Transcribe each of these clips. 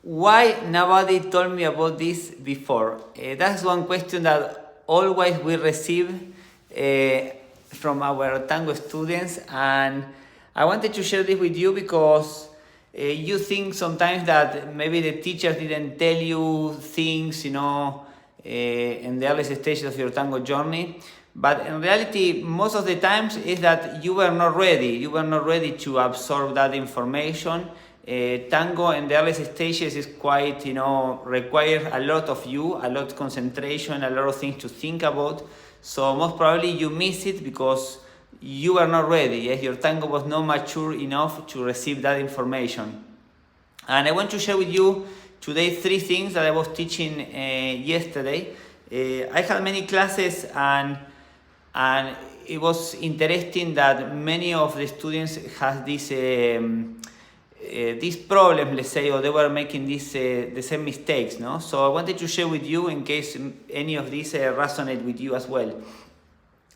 Why nobody told me about this before? That's one question that always we receive from our tango students, and I wanted to share this with you because you think sometimes that maybe the teacher didn't tell you things, in the early stages of your tango journey. But in reality, most of the times is that you were not ready. You were not ready to absorb that information. Tango in the early stages is quite, requires a lot of you, a lot of concentration, a lot of things to think about. So most probably you miss it because you were not ready. Yes? Your tango was not mature enough to receive that information. And I want to share with you today 3 things that I was teaching yesterday. I had many classes and it was interesting that many of the students had this problem, let's say, or they were making the same mistakes, no? So I wanted to share with you in case any of these resonate with you as well.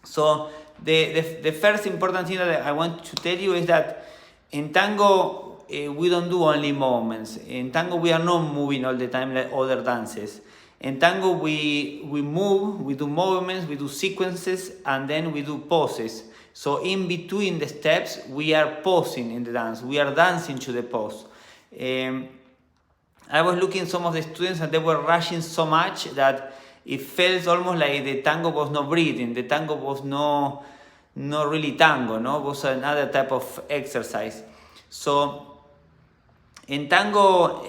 So the first important thing that I want to tell you is that in tango, we don't do only movements. In tango, we are not moving all the time like other dances. In tango, we move, we do movements, we do sequences, and then we do poses. So in between the steps, we are posing in the dance. We are dancing to the pose. I was looking at some of the students and they were rushing so much that it felt almost like the tango was not breathing. The tango was not really tango, no? It was another type of exercise. So in tango,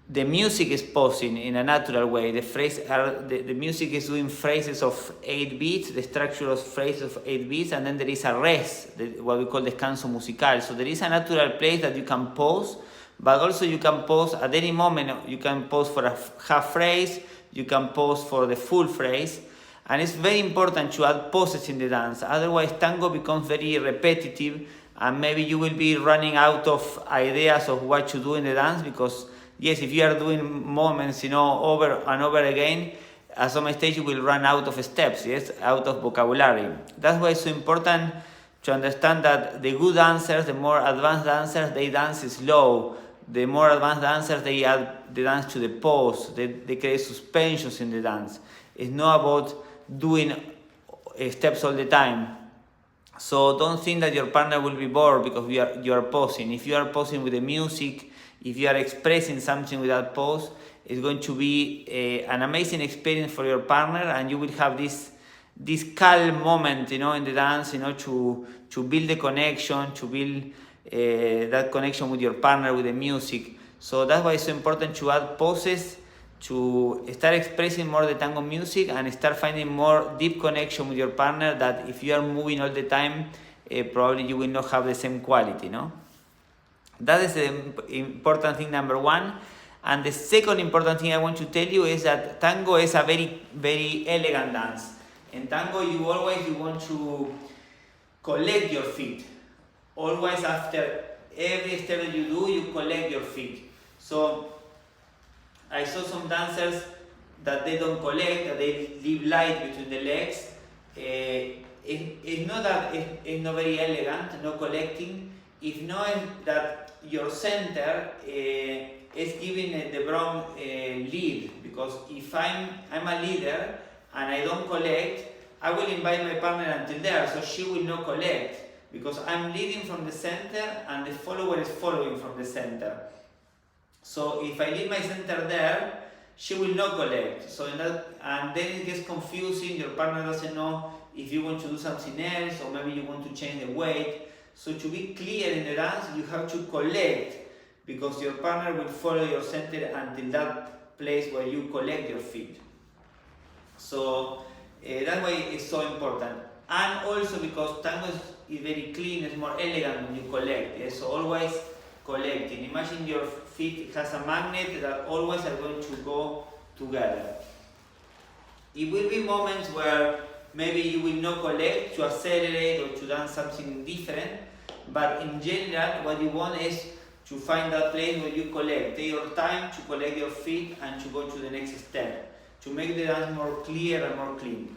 the music is posing in a natural way. The music is doing phrases of 8 beats, the structure of phrases of 8 beats, and then there is a rest, what we call descanso musical. So there is a natural place that you can pause, but also you can pause at any moment. You can pause for a half phrase, you can pause for the full phrase, and it's very important to add pauses in the dance. Otherwise, tango becomes very repetitive, and maybe you will be running out of ideas of what to do in the dance because yes, if you are doing movements, over and over again, at some stage you will run out of steps, yes, out of vocabulary. That's why it's so important to understand that the good dancers, the more advanced dancers, they dance slow. The more advanced dancers, they add the dance to the pose. They create suspensions in the dance. It's not about doing steps all the time. So don't think that your partner will be bored because you are posing. If you are posing with the music, if you are expressing something without pause, it's going to be an amazing experience for your partner, and you will have this calm moment, in the dance, to build the connection, to build that connection with your partner, with the music. So that's why it's so important to add pauses, to start expressing more the tango music and start finding more deep connection with your partner, that if you are moving all the time, probably you will not have the same quality, no? That is the important thing number 1. And the second important thing I want to tell you is that tango is a very, very elegant dance. In tango, you want to collect your feet. Always after every step that you do, you collect your feet. So I saw some dancers that they don't collect, that they leave light between the legs. It's not that it's not very elegant, no collecting. If not that your center is giving the wrong lead, because if I'm a leader and I don't collect, I will invite my partner until there, so she will not collect because I'm leading from the center and the follower is following from the center. So if I leave my center there, she will not collect. So and then it gets confusing. Your partner doesn't know if you want to do something else, or maybe you want to change the weight. So to be clear in the dance, you have to collect, because your partner will follow your center until that place where you collect your feet. So that's why it's so important. And also because tango is very clean, it's more elegant when you collect. Yes? So always collecting. Imagine your feet has a magnet that always are going to go together. It will be moments where maybe you will not collect to accelerate or to dance something different, but in general, what you want is to find that place where you collect. Take your time to collect your feet and to go to the next step, to make the dance more clear and more clean.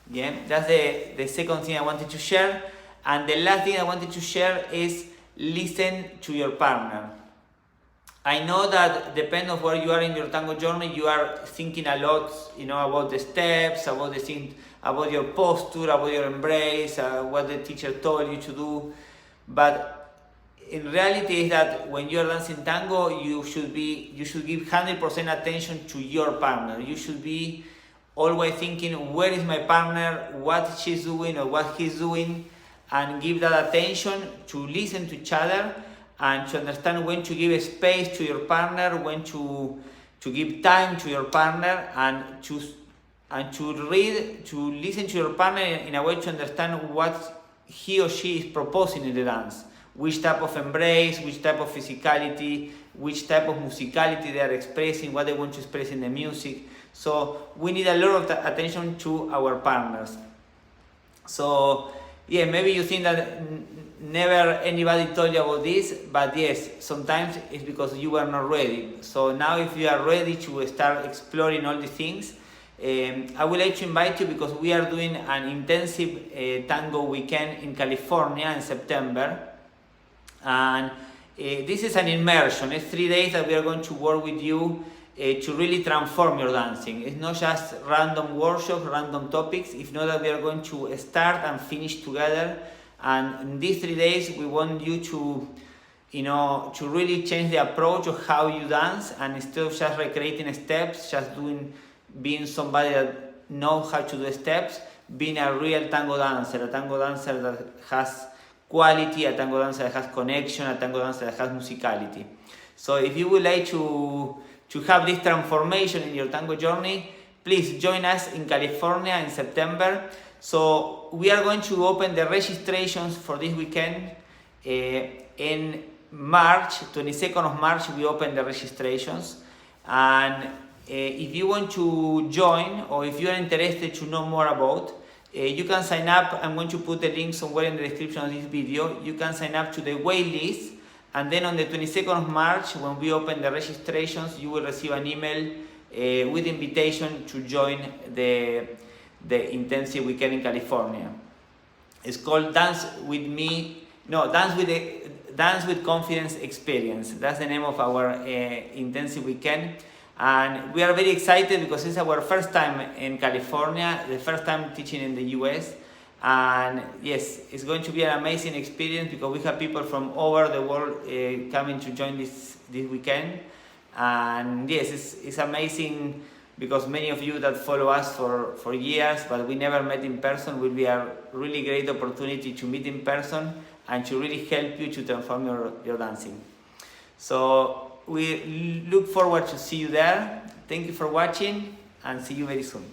Yeah, that's the second thing I wanted to share. And the last thing I wanted to share is listen to your partner. I know that depending on where you are in your tango journey, you are thinking a lot, about the steps, about the thing, about your posture, about your embrace, what the teacher told you to do. But in reality, is that when you are dancing tango, you should give 100% attention to your partner. You should be always thinking, where is my partner, what she's doing or what he's doing, and give that attention to listen to each other and to understand when to give space to your partner, when to give time to your partner, and to listen to your partner in a way to understand what he or she is proposing in the dance, which type of embrace, which type of physicality, which type of musicality they are expressing, what they want to express in the music. So we need a lot of attention to our partners. So yeah, maybe you think that never anybody told you about this, but yes, sometimes it's because you were not ready. So now if you are ready to start exploring all these things, I would like to invite you, because we are doing an intensive tango weekend in California in September. And this is an immersion. It's 3 days that we are going to work with you to really transform your dancing. It's not just random workshops, random topics. If not, that we are going to start and finish together. And in these 3 days, we want you to really change the approach of how you dance, and instead of just recreating steps, just being somebody that knows how to do steps, being a real tango dancer, a tango dancer that has quality, a tango dancer that has connection, a tango dancer that has musicality. So if you would like to have this transformation in your tango journey, please join us in California in September. So we are going to open the registrations for this weekend in March, 22nd of March, we open the registrations. And if you want to join, or if you are interested to know more about, you can sign up. I'm going to put the link somewhere in the description of this video. You can sign up to the wait list, and then on the 22nd of March, when we open the registrations, you will receive an email with invitation to join the intensive weekend in California. It's called Dance with Confidence Experience. That's the name of our intensive weekend. And we are very excited because it's our first time in California, the first time teaching in the US. And yes, it's going to be an amazing experience because we have people from all over the world coming to join this weekend. And yes, it's amazing because many of you that follow us for years, but we never met in person, will be a really great opportunity to meet in person and to really help you to transform your dancing. So we look forward to see you there. Thank you for watching, and see you very soon.